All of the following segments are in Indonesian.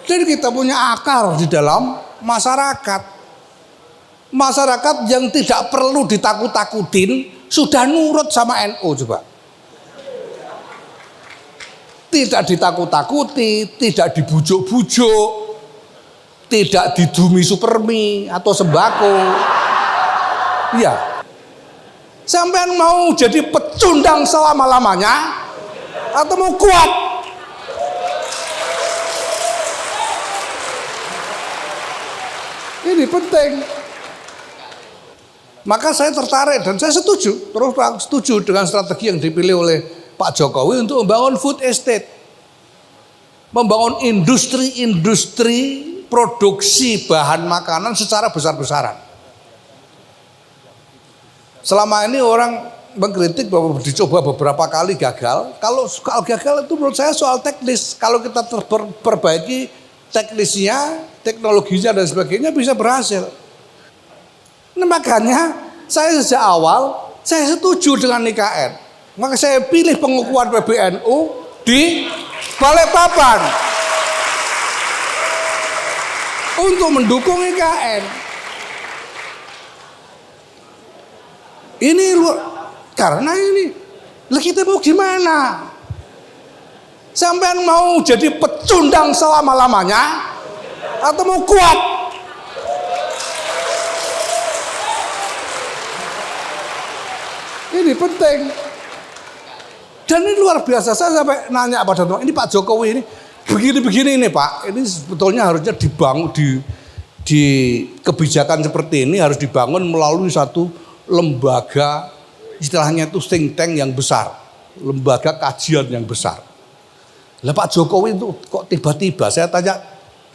Dan kita punya akar di dalam masyarakat. Masyarakat yang tidak perlu ditakut-takutin sudah nurut sama NU coba. Tidak ditakut-takuti, tidak dibujuk-bujuk, tidak didumi supermi atau sembako. Iya. Sampean mau jadi pecundang selama-lamanya atau mau kuat? Ini penting. Maka saya tertarik dan saya setuju, terus setuju dengan strategi yang dipilih oleh Pak Jokowi untuk membangun food estate. Membangun industri-industri produksi bahan makanan secara besar-besaran. Selama ini orang mengkritik bahwa dicoba beberapa kali gagal. Kalau soal gagal itu menurut saya soal teknis. Kalau kita perbaiki teknisnya, teknologinya dan sebagainya bisa berhasil. Nah, makanya saya sejak awal saya setuju dengan IKN. Maka saya pilih pengukuhan PBNU di Balikpapan untuk mendukung IKN. Ini karena ini, lah kita mau gimana? Sampean mau jadi pecundang selama-lamanya atau mau kuat? Ini penting. Dan ini luar biasa, saya sampai nanya pada teman, ini Pak Jokowi ini begini-begini ini Pak, ini sebetulnya harusnya dibangun di kebijakan seperti ini harus dibangun melalui satu lembaga, istilahnya itu think tank yang besar, lembaga kajian yang besar. Lah Pak Jokowi itu kok tiba-tiba saya tanya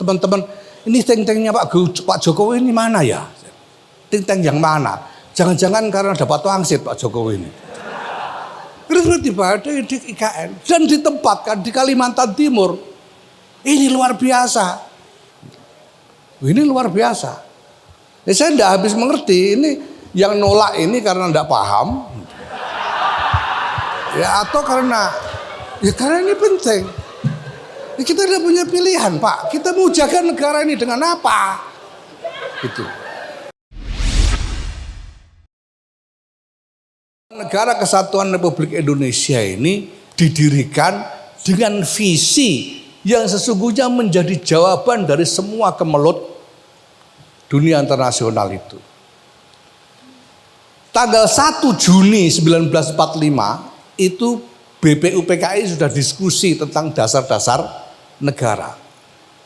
teman-teman, ini think tanknya Pak Jokowi ini mana ya? Think tank yang mana? Jangan-jangan karena dapat wangsit Pak Jokowi ini. Tiba-tiba ada di IKN dan ditempatkan di Kalimantan Timur. Ini luar biasa. Ini luar biasa. Saya tidak habis mengerti ini yang nolak ini karena tidak paham. Ya atau karena ini penting. Kita tidak punya pilihan Pak. Kita mau jaga negara ini dengan apa? Gitu. Negara Kesatuan Republik Indonesia ini didirikan dengan visi yang sesungguhnya menjadi jawaban dari semua kemelut dunia internasional itu. Tanggal 1 Juni 1945 itu BPUPKI sudah diskusi tentang dasar-dasar negara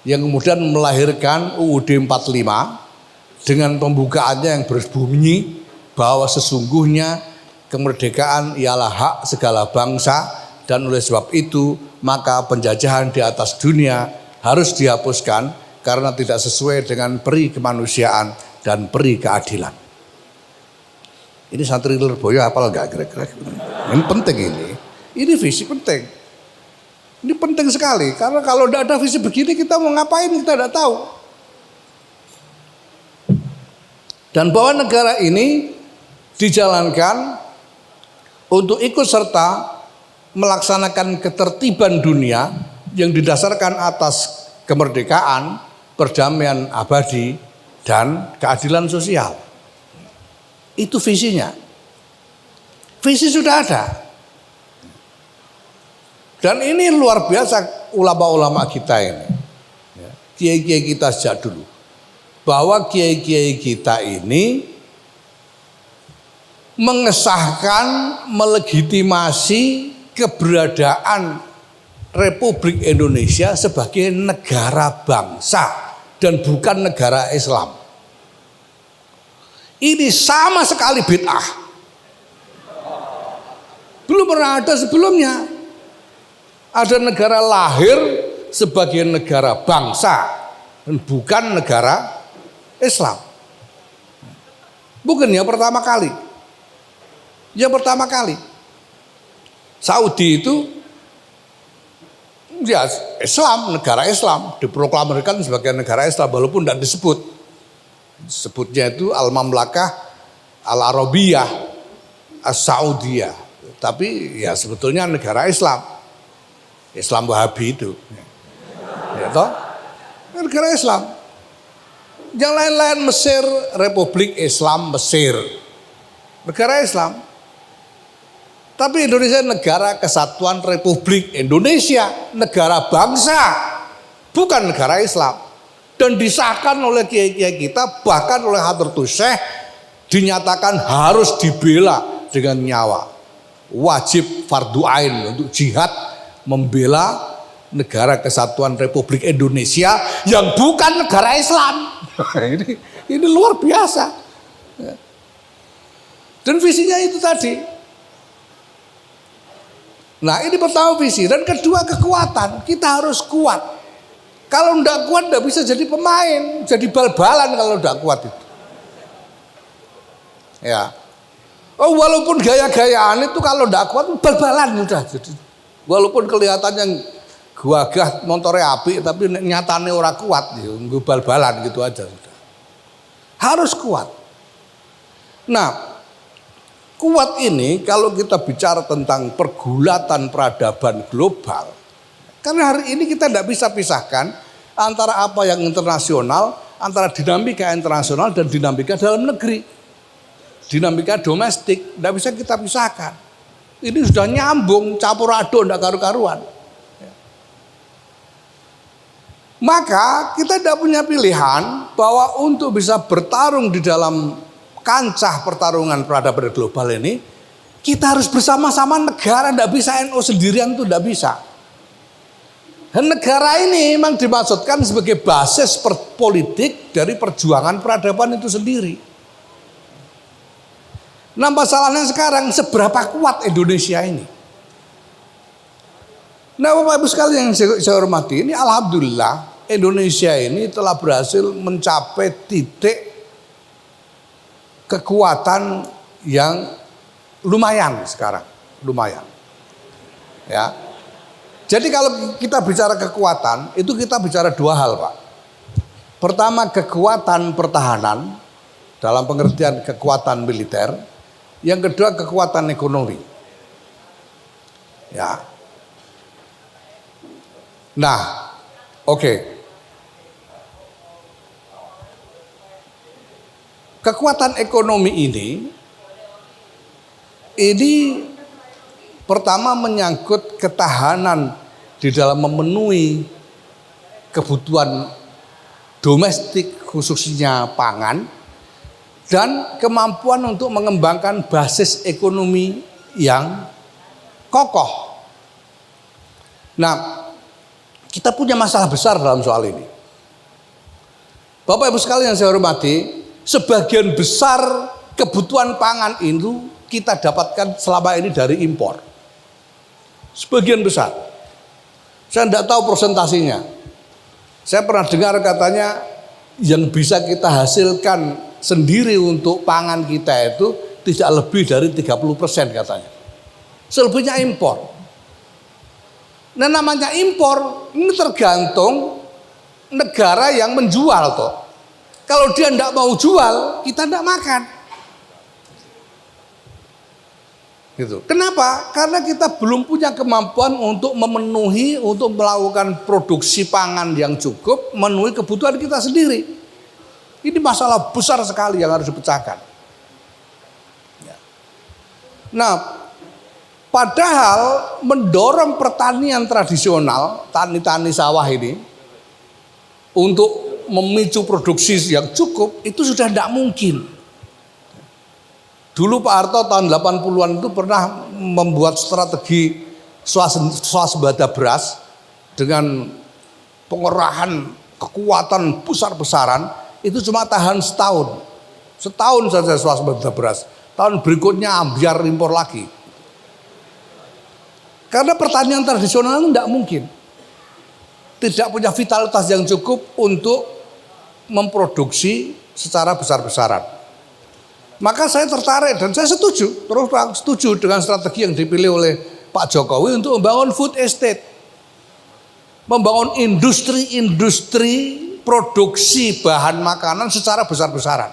yang kemudian melahirkan UUD 45 dengan pembukaannya yang berbunyi bahwa sesungguhnya kemerdekaan ialah hak segala bangsa dan oleh sebab itu maka penjajahan di atas dunia harus dihapuskan karena tidak sesuai dengan peri kemanusiaan dan peri keadilan. Ini santri Lirboyo hafal enggak kira-kira? Ini penting ini. Ini visi penting. Ini penting sekali karena kalau tidak ada visi begini kita mau ngapain kita tidak tahu. Dan bahwa negara ini dijalankan untuk ikut serta melaksanakan ketertiban dunia yang didasarkan atas kemerdekaan, perdamaian abadi, dan keadilan sosial. Itu visinya. Visi sudah ada. Dan ini luar biasa ulama-ulama kita ini. Kiai-kiai kita sejak dulu. Bahwa kiai-kiai kita ini mengesahkan, melegitimasi keberadaan Republik Indonesia sebagai negara bangsa dan bukan negara Islam. Ini sama sekali bid'ah. Belum pernah ada sebelumnya. Ada negara lahir sebagai negara bangsa dan bukan negara Islam. Bukan yang pertama kali. Yang pertama kali Saudi itu ya Islam, negara Islam, diproklamirkan sebagai negara Islam walaupun tidak disebutnya itu Al-Mamlakah Al-Arabiyah As-Saudiyah, tapi ya sebetulnya negara Islam, Islam Wahabi itu ya toh? Negara Islam. Yang lain-lain Mesir, Republik Islam Mesir. Negara Islam. Tapi Indonesia negara kesatuan Republik Indonesia, negara bangsa, bukan negara Islam. Dan disahkan oleh kiai-kiai kita, bahkan oleh Hadratus Syekh, dinyatakan harus dibela dengan nyawa. Wajib fardu ain untuk jihad membela negara kesatuan Republik Indonesia yang bukan negara Islam. ini luar biasa. Dan visinya itu tadi. Nah, ini pertama visi, dan kedua kekuatan. Kita harus kuat. Kalau enggak kuat enggak bisa jadi pemain, jadi bal-balan kalau enggak kuat itu. Ya. Oh, walaupun gaya-gayaan itu kalau enggak kuat bal-balan udah. Jadi walaupun kelihatannya gagah motornya api tapi nyatane ora kuat, nggo bal-balan gitu aja sudah. Harus kuat. Nah, kuat ini kalau kita bicara tentang pergulatan peradaban global, karena hari ini kita tidak bisa pisahkan antara apa yang internasional, antara dinamika internasional dan dinamika dalam negeri. Dinamika domestik, tidak bisa kita pisahkan. Ini sudah nyambung, campur aduk, tidak karu-karuan. Maka kita tidak punya pilihan bahwa untuk bisa bertarung di dalam kancah pertarungan peradaban global ini, kita harus bersama-sama negara, tidak bisa NU sendirian itu tidak bisa. Dan negara ini memang dimaksudkan sebagai basis politik dari perjuangan peradaban itu sendiri. Nah, masalahnya sekarang seberapa kuat Indonesia ini? Nah, Bapak Ibu sekalian yang saya hormati, ini alhamdulillah Indonesia ini telah berhasil mencapai titik kekuatan yang lumayan sekarang, lumayan. Ya. Jadi kalau kita bicara kekuatan, itu kita bicara dua hal, Pak. Pertama, kekuatan pertahanan dalam pengertian kekuatan militer, yang kedua kekuatan ekonomi. Ya. Nah, oke. Kekuatan ekonomi ini pertama menyangkut ketahanan di dalam memenuhi kebutuhan domestik khususnya pangan dan kemampuan untuk mengembangkan basis ekonomi yang kokoh. Nah, kita punya masalah besar dalam soal ini. Bapak Ibu sekalian yang saya hormati, sebagian besar kebutuhan pangan itu kita dapatkan selama ini dari impor. Sebagian besar. Saya tidak tahu persentasinya. Saya pernah dengar katanya yang bisa kita hasilkan sendiri untuk pangan kita itu tidak lebih dari 30% katanya. Selebihnya impor. Nah, namanya impor ini tergantung negara yang menjual toh. Kalau dia tidak mau jual, kita tidak makan. Gitu. Kenapa? Karena kita belum punya kemampuan untuk memenuhi, untuk melakukan produksi pangan yang cukup, memenuhi kebutuhan kita sendiri. Ini masalah besar sekali yang harus dipecahkan. Nah, padahal mendorong pertanian tradisional, tani-tani sawah ini, untuk memicu produksi yang cukup itu sudah tidak mungkin. Dulu Pak Harto tahun 80-an itu pernah membuat strategi swasembada beras dengan pengerahan kekuatan besar-besaran, itu cuma tahan setahun. Setahun saja swasembada beras. Tahun berikutnya ambiar impor lagi. Karena pertanian tradisional itu tidak mungkin. Tidak punya vitalitas yang cukup untuk memproduksi secara besar-besaran. Maka saya tertarik dan saya setuju, terus setuju dengan strategi yang dipilih oleh Pak Jokowi untuk membangun food estate. Membangun industri-industri produksi bahan makanan secara besar-besaran.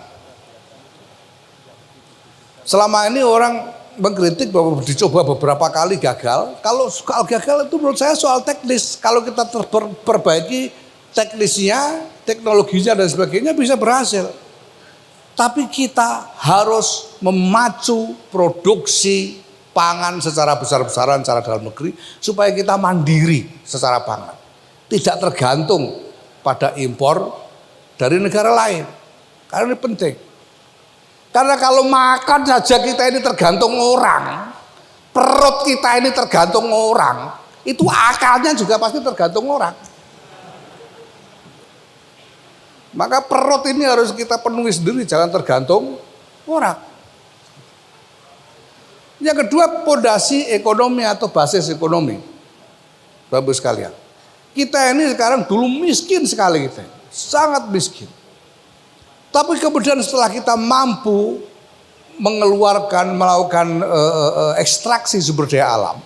Selama ini orang mengkritik bahwa dicoba beberapa kali gagal. Kalau gagal itu menurut saya soal teknis. Kalau kita perbaiki teknisnya, teknologinya dan sebagainya bisa berhasil. Tapi kita harus memacu produksi pangan secara besar-besaran secara dalam negeri supaya kita mandiri secara pangan. Tidak tergantung pada impor dari negara lain. Karena ini penting. Karena kalau makan saja kita ini tergantung orang, perut kita ini tergantung orang, itu akalnya juga pasti tergantung orang. Maka perut ini harus kita penuhi sendiri, jangan tergantung orang. Yang kedua, pondasi ekonomi atau basis ekonomi. Bapak sekalian, kita ini sekarang dulu miskin sekali, kita sangat miskin. Tapi kemudian setelah kita mampu melakukan ekstraksi sumber daya alam,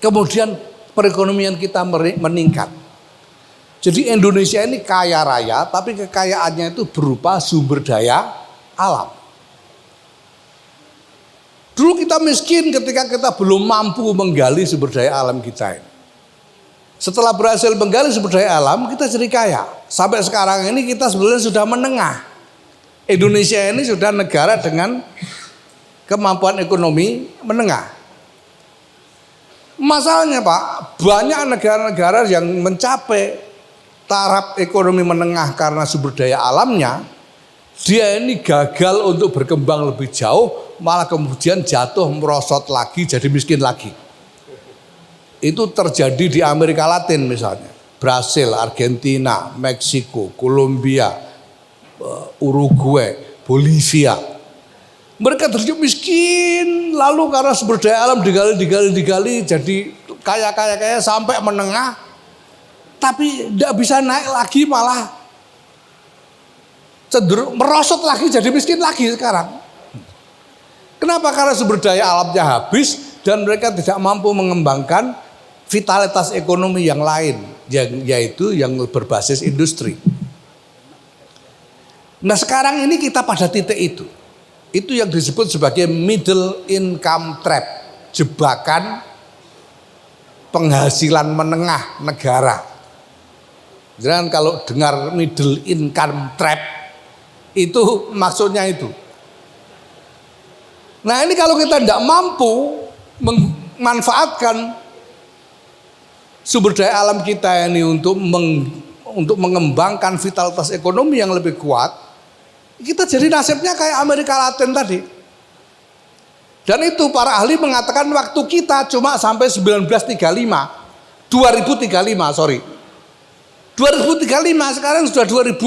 kemudian perekonomian kita meningkat. Jadi Indonesia ini kaya raya, tapi kekayaannya itu berupa sumber daya alam. Dulu kita miskin ketika kita belum mampu menggali sumber daya alam kita ini. Setelah berhasil menggali sumber daya alam, kita jadi kaya. Sampai sekarang ini kita sebenarnya sudah menengah. Indonesia ini sudah negara dengan kemampuan ekonomi menengah. Masalahnya Pak, banyak negara-negara yang mencapai taraf ekonomi menengah karena sumber daya alamnya, dia ini gagal untuk berkembang lebih jauh, malah kemudian jatuh merosot lagi, jadi miskin lagi. Itu terjadi di Amerika Latin misalnya, Brasil, Argentina, Meksiko, Kolombia, Uruguay, Bolivia. Mereka terjadi miskin, lalu karena sumber daya alam digali, jadi kaya sampai menengah, tapi tidak bisa naik lagi, malah cenderung merosot lagi, jadi miskin lagi sekarang. Kenapa? Karena sumber daya alamnya habis dan mereka tidak mampu mengembangkan vitalitas ekonomi yang lain, yaitu yang berbasis industri. Nah sekarang ini kita pada titik itu. Itu yang disebut sebagai middle income trap, jebakan penghasilan menengah negara. Jangan kalau dengar middle income trap, itu maksudnya itu. Nah ini kalau kita tidak mampu memanfaatkan sumber daya alam kita ini untuk mengembangkan vitalitas ekonomi yang lebih kuat, kita jadi nasibnya kayak Amerika Latin tadi. Dan itu para ahli mengatakan waktu kita cuma sampai 2035 sorry. 2035 sekarang sudah 2000,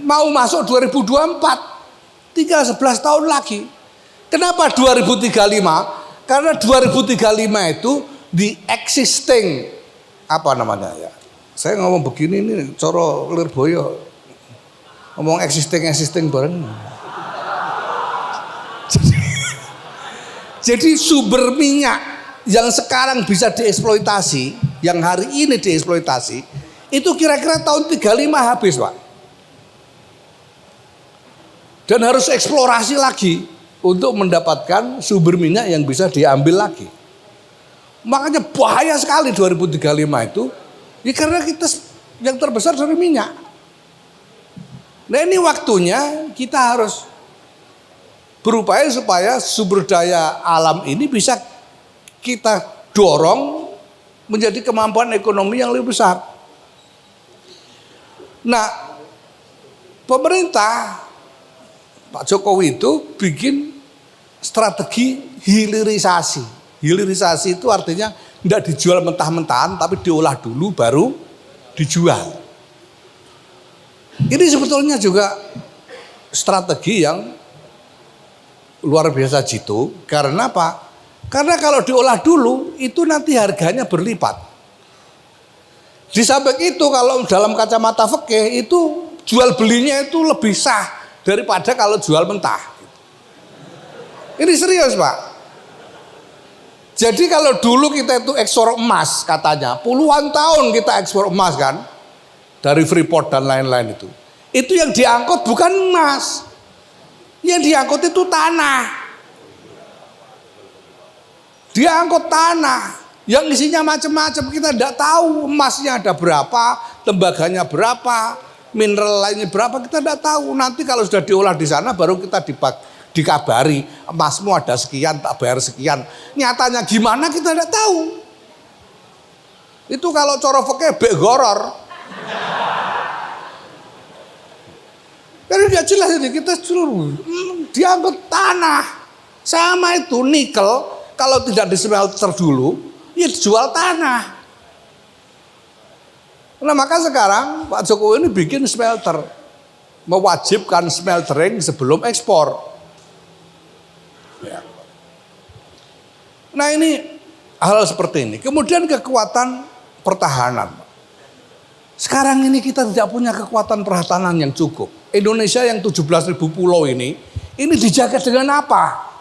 mau masuk 2024, tinggal 11 tahun lagi. Kenapa 2035? Karena 2035 itu di existing apa namanya ya? Saya ngomong begini ini coro Lirboyo ngomong existing bareng. Jadi sumber minyak yang sekarang bisa dieksploitasi, yang hari ini dieksploitasi, itu kira-kira tahun 35 habis Pak. Dan harus eksplorasi lagi untuk mendapatkan sumber minyak yang bisa diambil lagi. Makanya bahaya sekali 2035 itu, ya karena kita yang terbesar dari minyak. Nah ini waktunya kita harus berupaya supaya sumber daya alam ini bisa kita dorong menjadi kemampuan ekonomi yang lebih besar. Nah pemerintah Pak Jokowi itu bikin strategi hilirisasi. Hilirisasi itu artinya tidak dijual mentah-mentahan, tapi diolah dulu baru dijual. Ini sebetulnya juga strategi yang luar biasa jitu. Karena apa? Karena kalau diolah dulu itu nanti harganya berlipat. Di samping itu kalau dalam kacamata fikih itu jual belinya itu lebih sah daripada kalau jual mentah. Ini serius Pak. Jadi kalau dulu kita itu ekspor emas katanya, puluhan tahun kita ekspor emas kan, dari Freeport dan lain-lain itu. Itu yang diangkut bukan emas, yang diangkut itu tanah. Dia angkut tanah. yang isinya macam-macam. Kita tidak tahu emasnya ada berapa, tembaganya berapa, mineral lainnya berapa, kita tidak tahu. Nanti kalau sudah diolah di sana baru kita dikabari emasmu ada sekian, tak bayar sekian. Nyatanya gimana kita tidak tahu. Itu kalau cara fikih bek goror. Karena dia jelas ini kita seluruh diangkut tanah sama itu nikel kalau tidak dismelter dulu ya dijual tanah. Nah maka sekarang Pak Jokowi ini bikin smelter, mewajibkan smeltering sebelum ekspor. Ya. Nah ini hal seperti ini. Kemudian kekuatan pertahanan. Sekarang ini kita tidak punya kekuatan pertahanan yang cukup. Indonesia yang 17.000 pulau ini dijaga dengan apa?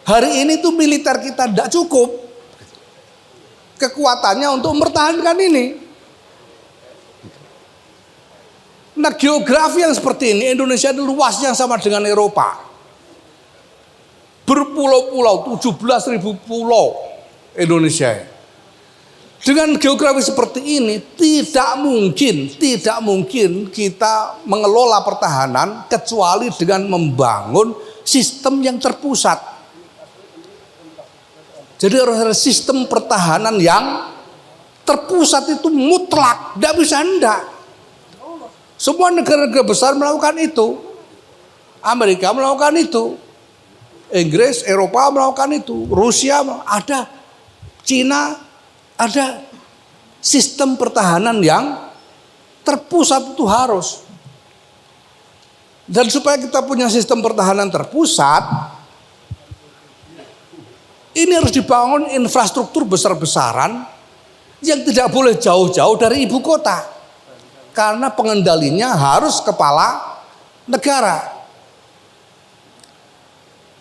Hari ini tuh militer kita tidak cukup kekuatannya untuk mempertahankan ini. Nah geografi yang seperti ini, Indonesia ini luasnya sama dengan Eropa. Berpulau-pulau, 17.000 pulau Indonesia. Dengan geografi seperti ini tidak mungkin kita mengelola pertahanan kecuali dengan membangun sistem yang terpusat. Jadi harus ada sistem pertahanan yang terpusat itu mutlak, tidak bisa enggak. Semua negara-negara besar melakukan itu. Amerika melakukan itu. Inggris, Eropa melakukan itu. Rusia ada. Cina ada. Sistem pertahanan yang terpusat itu harus. Dan supaya kita punya sistem pertahanan terpusat, ini harus dibangun infrastruktur besar-besaran yang tidak boleh jauh-jauh dari ibu kota. Karena pengendalinya harus kepala negara.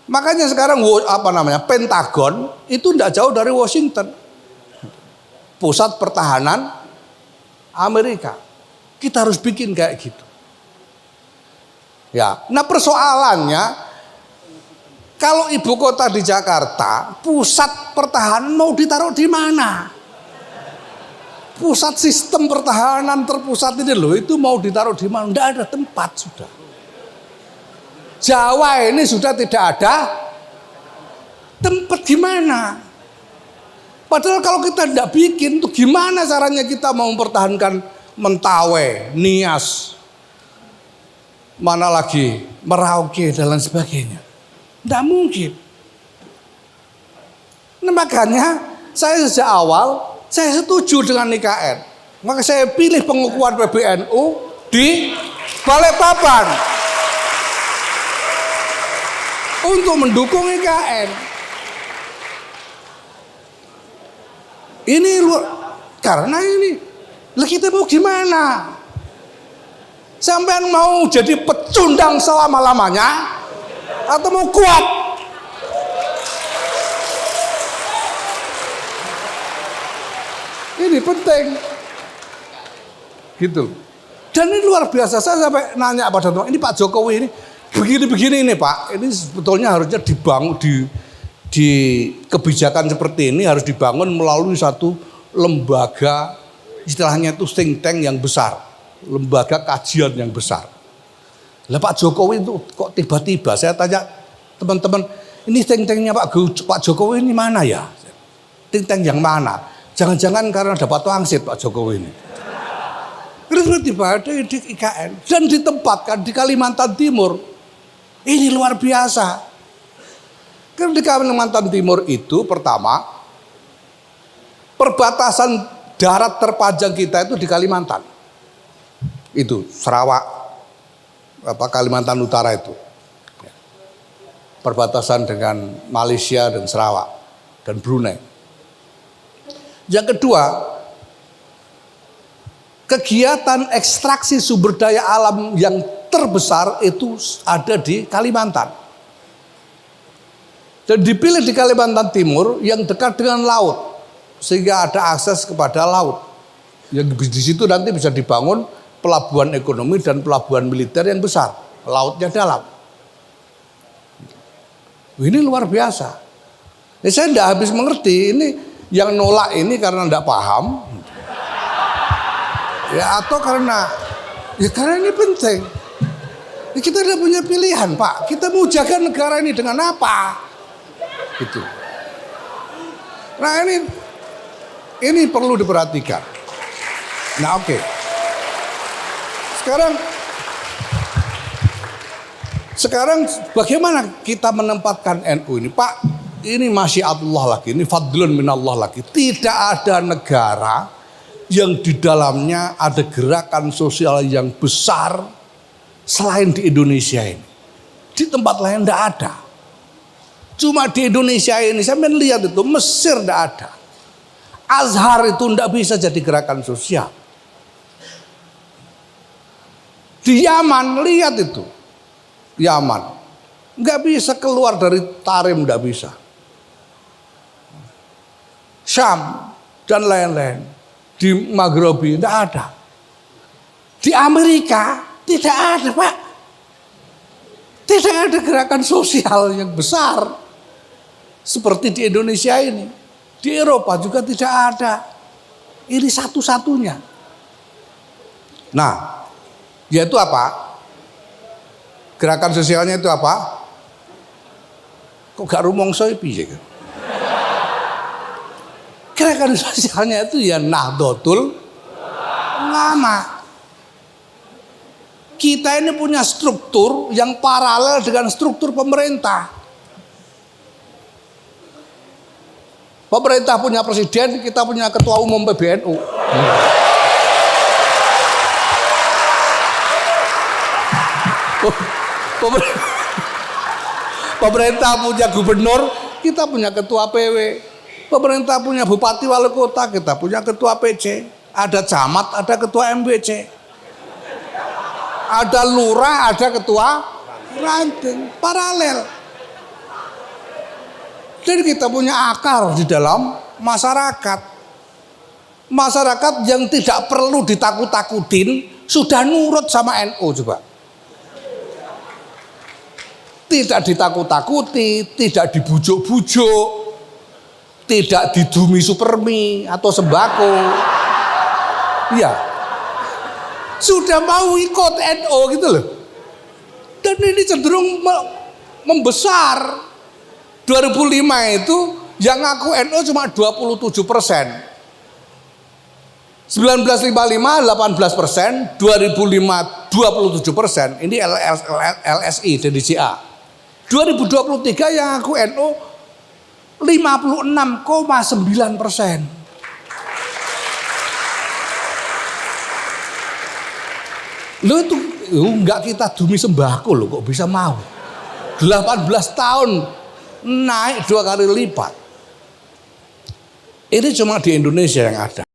Makanya sekarang Pentagon itu tidak jauh dari Washington. Pusat pertahanan Amerika. Kita harus bikin kayak gitu. Ya, nah persoalannya kalau ibu kota di Jakarta, pusat pertahanan mau ditaruh di mana? Pusat sistem pertahanan terpusat ini loh, itu mau ditaruh di mana? Tidak ada tempat sudah. Jawa ini sudah tidak ada tempat gimana? Padahal kalau kita tidak bikin, itu gimana caranya kita mau mempertahankan Mentawai, Nias, mana lagi, Merauke dan lain sebagainya. Tidak mungkin. Nah, makanya saya sejak awal saya setuju dengan IKN. Maka saya pilih pengukuhan PBNU di Balikpapan untuk mendukung IKN. Ini karena ini, lah kita mau gimana? Sampean mau jadi pecundang selama-lamanya atau mau kuat? Ini penting. Gitu. Dan ini luar biasa, saya sampai nanya pada teman, ini Pak Jokowi ini begini-begini ini Pak, ini sebetulnya harusnya dibangun di kebijakan seperti ini harus dibangun melalui satu lembaga, istilahnya itu think tank yang besar, lembaga kajian yang besar. Lah Pak Jokowi itu kok tiba-tiba saya tanya teman-teman, ini think tanknya Pak Jokowi ini mana ya? Think tank yang mana? Jangan-jangan karena dapat wangsit Pak Jokowi ini. Tiba-tiba ada di IKN dan ditempatkan di Kalimantan Timur. Ini luar biasa. Karena di Kalimantan Timur itu pertama, perbatasan darat terpanjang kita itu di Kalimantan. Itu Sarawak, Kalimantan Utara itu. Perbatasan dengan Malaysia dan Sarawak dan Brunei. Yang kedua, kegiatan ekstraksi sumber daya alam yang terbesar itu ada di Kalimantan. Dan dipilih di Kalimantan Timur yang dekat dengan laut, sehingga ada akses kepada laut. Yang di situ nanti bisa dibangun pelabuhan ekonomi dan pelabuhan militer yang besar, lautnya dalam. Ini luar biasa. Saya tidak habis mengerti ini Yang nolak ini karena tidak paham, ya atau karena ini penting. Ya, kita tidak punya pilihan, Pak. Kita mau jaga negara ini dengan apa? Gitu. Nah ini perlu diperhatikan. Nah oke. Sekarang bagaimana kita menempatkan NU ini, Pak? Ini masyiatullah lagi, ini fadlun minallah lagi. Tidak ada negara yang di dalamnya ada gerakan sosial yang besar selain di Indonesia ini. Di tempat lain tidak ada. Cuma di Indonesia ini, saya melihat itu, Mesir tidak ada. Azhar itu tidak bisa jadi gerakan sosial. Di Yaman, lihat itu. Yaman. Nggak bisa keluar dari Tarim, nggak bisa. Syam dan lain-lain. Di Maghribi tidak ada. Di Amerika tidak ada, Pak. Tidak ada gerakan sosial yang besar seperti di Indonesia ini. Di Eropa juga tidak ada. Ini satu-satunya. Nah, yaitu apa? Gerakan sosialnya itu apa? Kok gak rumongso piye? Gerakan sosialnya itu ya Nahdlatul Ulama. Kita ini punya struktur yang paralel dengan struktur pemerintah. Pemerintah punya presiden, kita punya ketua umum PBNU. Pemerintah punya gubernur, kita punya ketua PW. Pemerintah punya bupati wali kota, kita punya ketua PC. Ada camat, ada ketua MBC. Ada lurah, ada ketua ranting, paralel. Jadi kita punya akar di dalam masyarakat. Masyarakat yang tidak perlu ditakut-takutin sudah nurut sama NU coba. Tidak ditakut-takuti, tidak dibujuk-bujuk, tidak didumi supermi atau sembako. Iya. Sudah mau ikut NU gitu loh. Dan ini cenderung membesar. 2005 itu yang ngaku NU cuma 27%. 1955 18%, 2005 27%. Ini LSI dan DCA. 2023 yang ngaku NU 56,9%. Lo itu enggak kita dumi sembako lo kok bisa mau. 18 tahun naik 2 kali lipat. Ini cuma di Indonesia yang ada.